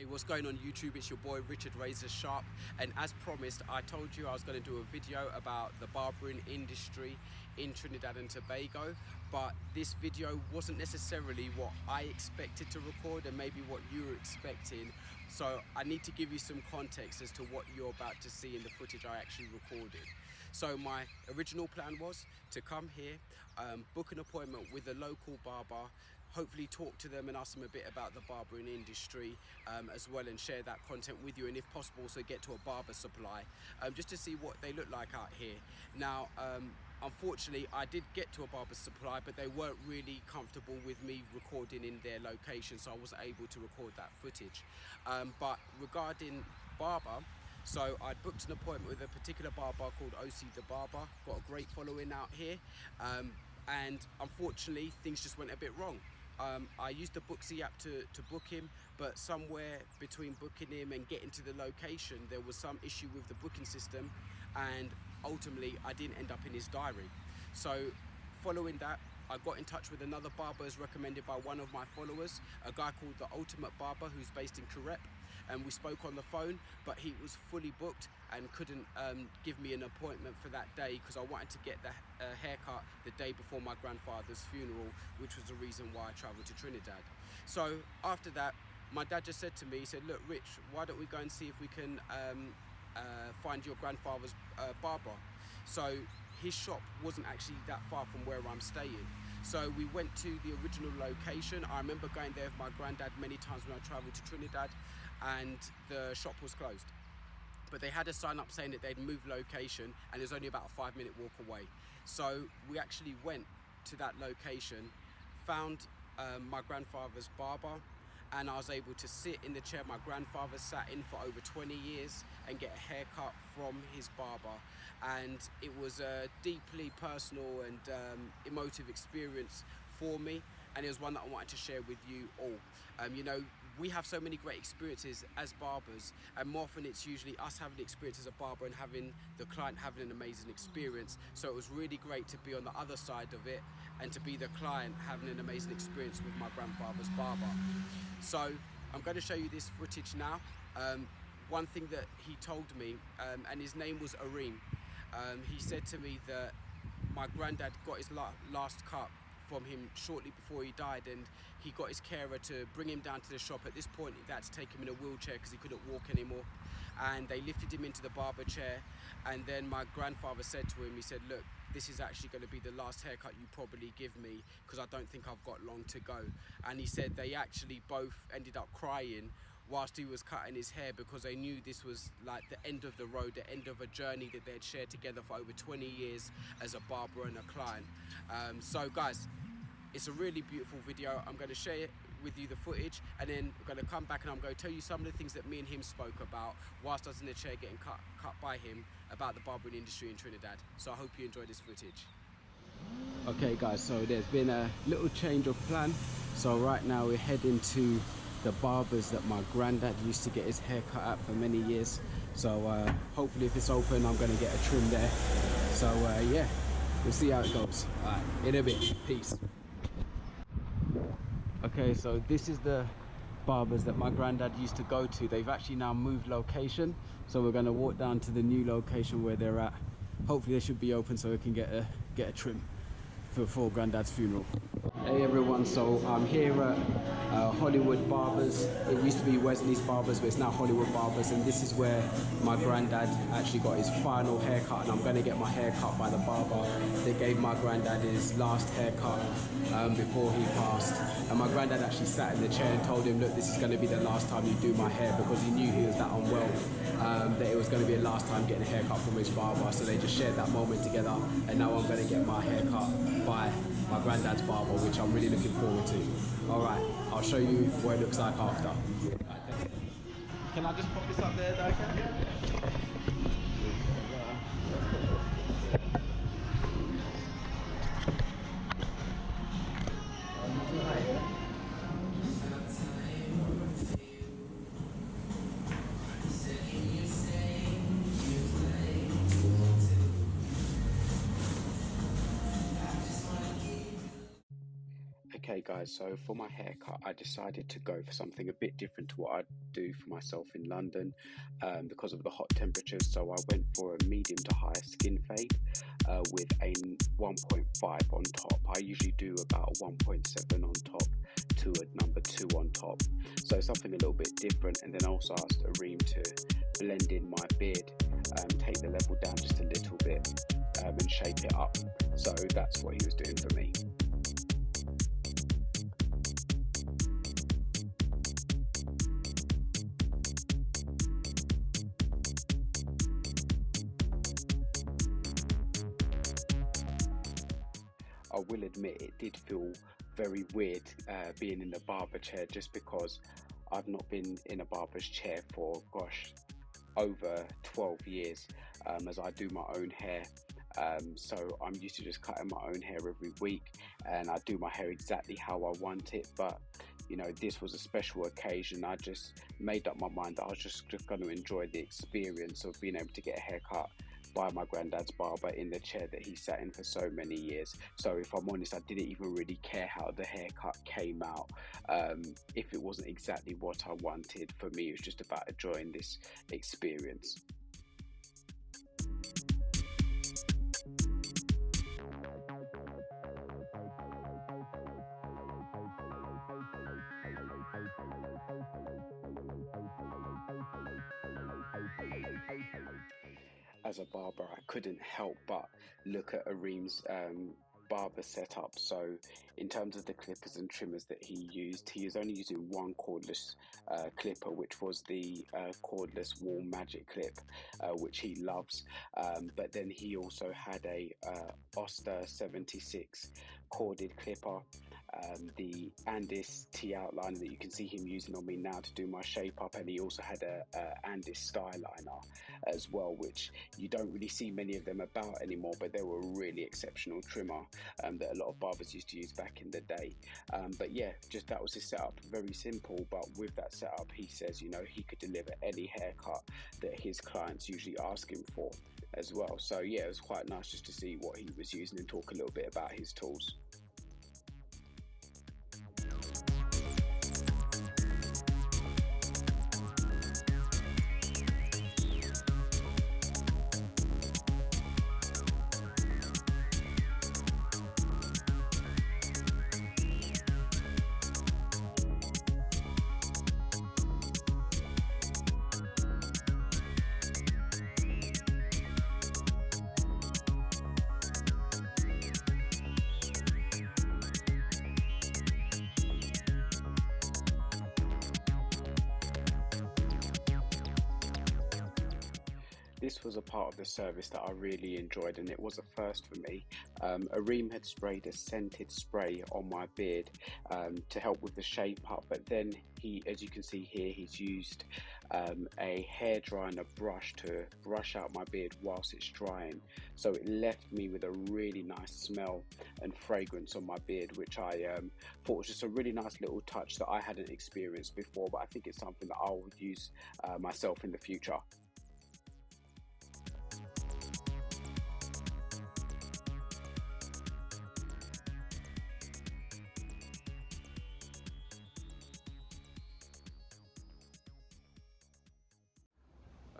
what's going on YouTube? It's your boy Richard Razor Sharp, and as promised, I told you I was going to do a video about the barbering industry in Trinidad and Tobago, but this video wasn't necessarily what I expected to record and maybe what you were expecting, so I need to give you some context as to what you're about to see in the footage I actually recorded. So my original plan was to come here, book an appointment with a local barber, hopefully talk to them and ask them a bit about the barbering industry as well, and share that content with you, and if possible also get to a barber supply just to see what they look like out here. Now unfortunately I did get to a barber supply, but they weren't really comfortable with me recording in their location, so I wasn't able to record that footage. But regarding barber, so I booked an appointment with a particular barber called OC the Barber, got a great following out here, and unfortunately things just went a bit wrong. I used the Booksy app to book him, but somewhere between booking him and getting to the location there was some issue with the booking system, and ultimately I didn't end up in his diary. So following that, I got in touch with another barber as recommended by one of my followers, a guy called The Ultimate Barber who's based in Corep, and we spoke on the phone, but he was fully booked and couldn't give me an appointment for that day because I wanted to get the haircut the day before my grandfather's funeral, which was the reason why I travelled to Trinidad. So after that, my dad just said to me, he said, "Look Rich, why don't we go and see if we can find your grandfather's barber?" So his shop wasn't actually that far from where I'm staying. So we went to the original location. I remember going there with my granddad many times when I travelled to Trinidad, and the shop was closed. But they had a sign up saying that they'd moved location and it was only about a 5-minute walk away. So we actually went to that location, found my grandfather's barber, and I was able to sit in the chair my grandfather sat in for over 20 years and get a haircut from his barber. And it was a deeply personal and emotive experience for me, and it was one that I wanted to share with you all. You know, we have so many great experiences as barbers, and more often it's usually us having the experience as a barber and having the client having an amazing experience. So it was really great to be on the other side of it and to be the client having an amazing experience with my grandfather's barber. So I'm going to show you this footage now. One thing that he told me, and his name was Areem, he said to me that my granddad got his last cut from him shortly before he died, and he got his carer to bring him down to the shop. At this point they had to take him in a wheelchair because he couldn't walk anymore, and they lifted him into the barber chair, and then my grandfather said to him, he said, "Look, this is actually going to be the last haircut you probably give me because I don't think I've got long to go." And he said they actually both ended up crying whilst he was cutting his hair because they knew this was like the end of the road, the end of a journey that they had shared together for over 20 years as a barber and a client. So guys, it's a really beautiful video. I'm going to share with you the footage, and then we're going to come back and I'm going to tell you some of the things that me and him spoke about whilst I was in the chair getting cut by him about the barbering industry in Trinidad. So I hope you enjoy this footage. Okay guys, so there's been a little change of plan. So right now we're heading to the barbers that my granddad used to get his hair cut at for many years. So hopefully if it's open I'm going to get a trim there. So yeah, we'll see how it goes. Alright, in a bit, peace. Okay, so this is the barbers that my granddad used to go to. They've actually now moved location, so we're going to walk down to the new location where they're at. Hopefully they should be open so we can get a trim for granddad's funeral. Hey everyone, so I'm here at Hollywood Barbers. It used to be Wesley's Barbers, but it's now Hollywood Barbers, and this is where my granddad actually got his final haircut, and I'm going to get my hair cut by the barber. They gave my granddad his last haircut before he passed, and my granddad actually sat in the chair and told him, "Look, this is going to be the last time you do my hair," because he knew he was that unwell, that it was going to be the last time getting a haircut from his barber. So they just shared that moment together, and now I'm going to get my haircut by my granddad's barber, which I'm really looking forward to. Alright, I'll show you what it looks like after. Can I just pop this up there, though? Okay guys, so for my haircut I decided to go for something a bit different to what I do for myself in London because of the hot temperatures. So I went for a medium to high skin fade with a 1.5 on top. I usually do about a 1.7 on top to a number 2 on top. So something a little bit different, and then I also asked Areem to blend in my beard, take the level down just a little bit and shape it up. So that's what he was doing for me. I will admit it did feel very weird being in the barber chair, just because I've not been in a barber's chair for, gosh, over 12 years, as I do my own hair. So I'm used to just cutting my own hair every week, and I do my hair exactly how I want it. But you know, this was a special occasion. I just made up my mind that I was just going to enjoy the experience of being able to get a haircut by my granddad's barber in the chair that he sat in for so many years. So if I'm honest, I didn't even really care how the haircut came out. If it wasn't exactly what I wanted, for me it was just about enjoying this experience. As a barber, I couldn't help but look at Areem's barber setup. So in terms of the clippers and trimmers that he is only using one cordless clipper, which was the cordless wall magic clip, which he loves. But then he also had a Oster 76 corded clipper, the Andis T outliner that you can see him using on me now to do my shape up, and he also had a Andis styliner as well, which you don't really see many of them about anymore, but they were a really exceptional trimmer that a lot of barbers used to use back in the day. But yeah, just that was his setup, very simple. But with that setup, he says, you know, he could deliver any haircut that his clients usually ask him for as well. So yeah, it was quite nice just to see what he was using and talk a little bit about his tools. This was a part of the service that I really enjoyed, and it was a first for me. Areem had sprayed a scented spray on my beard to help with the shape up, but then he, as you can see here, he's used a hair dryer and a brush to brush out my beard whilst it's drying. So it left me with a really nice smell and fragrance on my beard, which I thought was just a really nice little touch that I hadn't experienced before, but I think it's something that I will use myself in the future.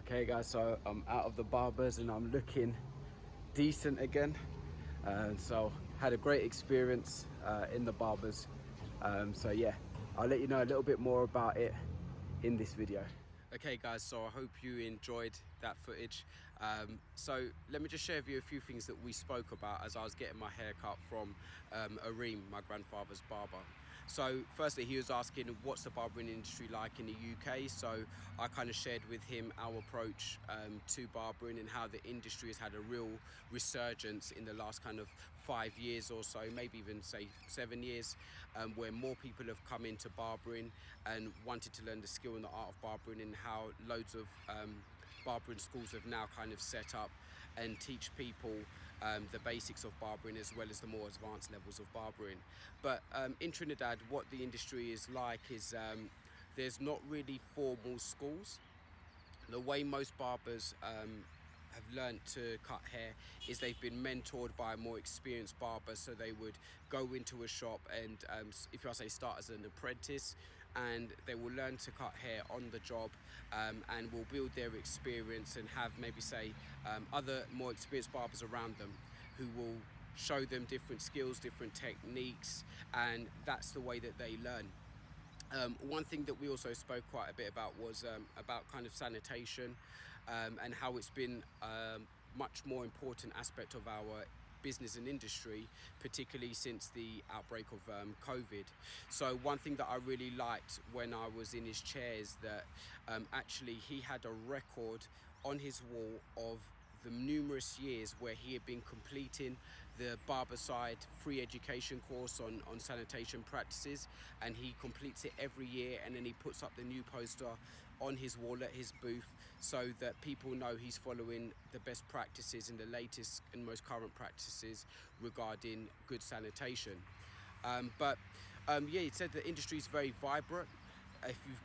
Okay guys, so I'm out of the barbers and I'm looking decent again. So had a great experience in the barbers. So yeah, I'll let you know a little bit more about it in this video. Okay guys, so I hope you enjoyed that footage. So let me just share with you a few things that we spoke about as I was getting my hair cut from Areem, my grandfather's barber. So firstly, he was asking what's the barbering industry like in the UK. So I kind of shared with him our approach to barbering and how the industry has had a real resurgence in the last kind of 5 years or so, maybe even say 7 years, where more people have come into barbering and wanted to learn the skill and the art of barbering, and how loads of barbering schools have now kind of set up and teach people the basics of barbering as well as the more advanced levels of barbering. But in Trinidad, what the industry is like is there's not really formal schools. The way most barbers have learned to cut hair is they've been mentored by more experienced barbers. So they would go into a shop and if I say start as an apprentice, and they will learn to cut hair on the job, and will build their experience and have maybe say other more experienced barbers around them who will show them different skills, different techniques, and that's the way that they learn. One thing that we also spoke quite a bit about was about kind of sanitation, and how it's been much more important aspect of our business and industry, particularly since the outbreak of COVID. So one thing that I really liked when I was in his chair is that actually he had a record on his wall of the numerous years where he had been completing the Barberside free education course on sanitation practices, and he completes it every year, and then he puts up the new poster on his wall at his booth so that people know he's following the best practices and the latest and most current practices regarding good sanitation. Yeah, he said the industry is very vibrant.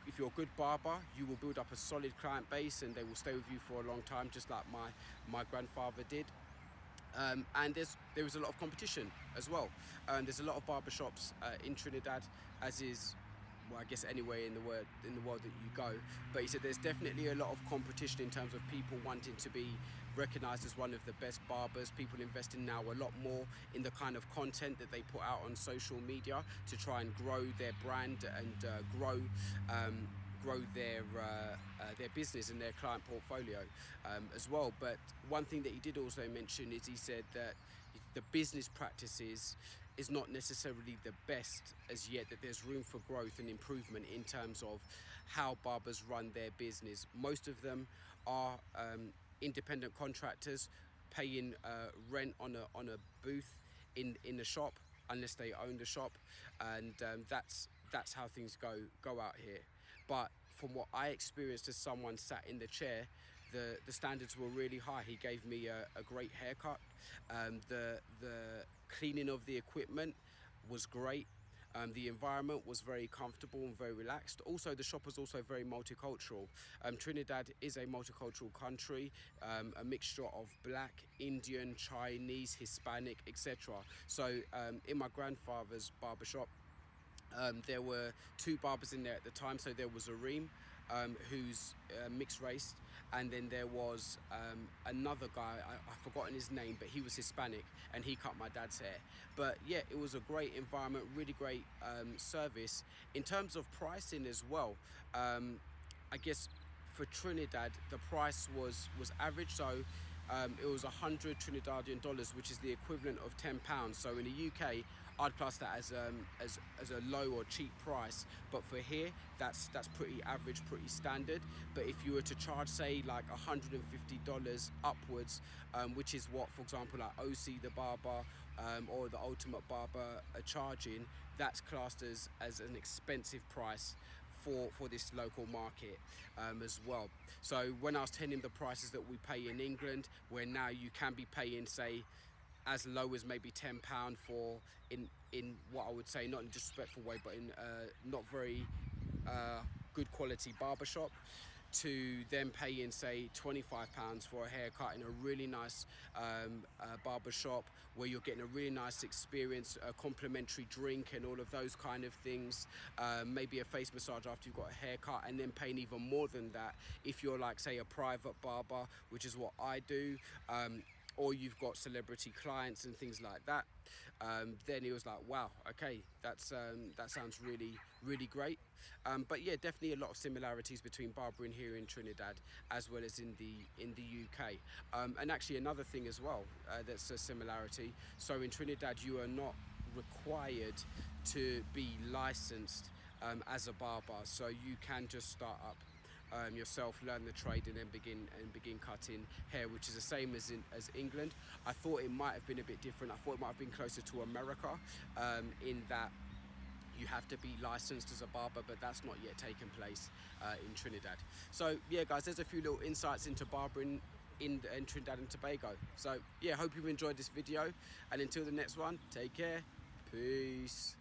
If you're a good barber, you will build up a solid client base and they will stay with you for a long time, just like my grandfather did. And there is a lot of competition as well. There's a lot of barbershops in Trinidad, as is, well, I guess anywhere in the world that you go. But he said there's definitely a lot of competition in terms of people wanting to be recognised as one of the best barbers. People investing now a lot more in the kind of content that they put out on social media to try and grow their brand and grow their business and their client portfolio as well. But one thing that he did also mention is he said that the business practices is not necessarily the best as yet, that there's room for growth and improvement in terms of how barbers run their business. Most of them are independent contractors paying rent on a booth in the shop, unless they own the shop, and that's how things go out here. But from what I experienced as someone sat in the chair, the standards were really high. He gave me a great haircut. The cleaning of the equipment was great. The environment was very comfortable and very relaxed. Also, the shop was also very multicultural. Trinidad is a multicultural country, a mixture of black, Indian, Chinese, Hispanic, etc. So in my grandfather's barbershop, there were two barbers in there at the time. So there was Areem, who's mixed race, and then there was another guy, I've forgotten his name, but he was Hispanic and he cut my dad's hair. But yeah, it was a great environment, really great service. In terms of pricing as well, I guess for Trinidad the price was average. So it was 100 Trinidadian dollars, which is the equivalent of £10. So in the UK, I'd class that as a low or cheap price, but for here, that's pretty average, pretty standard. But if you were to charge, say, like $150 upwards, which is what, for example, like OC the barber or the Ultimate Barber are charging, that's classed as an expensive price for this local market as well. So when I was telling him the prices that we pay in England, where now you can be paying, say, as low as maybe £10 for in what I would say, not in a disrespectful way, but in not very good quality barbershop, to them paying, say, £25 for a haircut in a really nice barber shop where you're getting a really nice experience, a complimentary drink and all of those kind of things, maybe a face massage after you've got a haircut, and then paying even more than that if you're like, say, a private barber, which is what I do, or you've got celebrity clients and things like that. Then he was like, wow, okay, that sounds really, really great. But yeah, definitely a lot of similarities between barbering here in Trinidad as well as in the UK. And actually another thing as well that's a similarity. So in Trinidad, you are not required to be licensed as a barber. So you can just start up yourself, learn the trade, and then begin cutting hair, which is the same as England. I thought it might have been a bit different. I thought it might have been closer to America, in that you have to be licensed as a barber, but that's not yet taken place in Trinidad. So yeah, guys, there's a few little insights into barbering in Trinidad and Tobago. So yeah, hope you've enjoyed this video, and until the next one, take care, peace.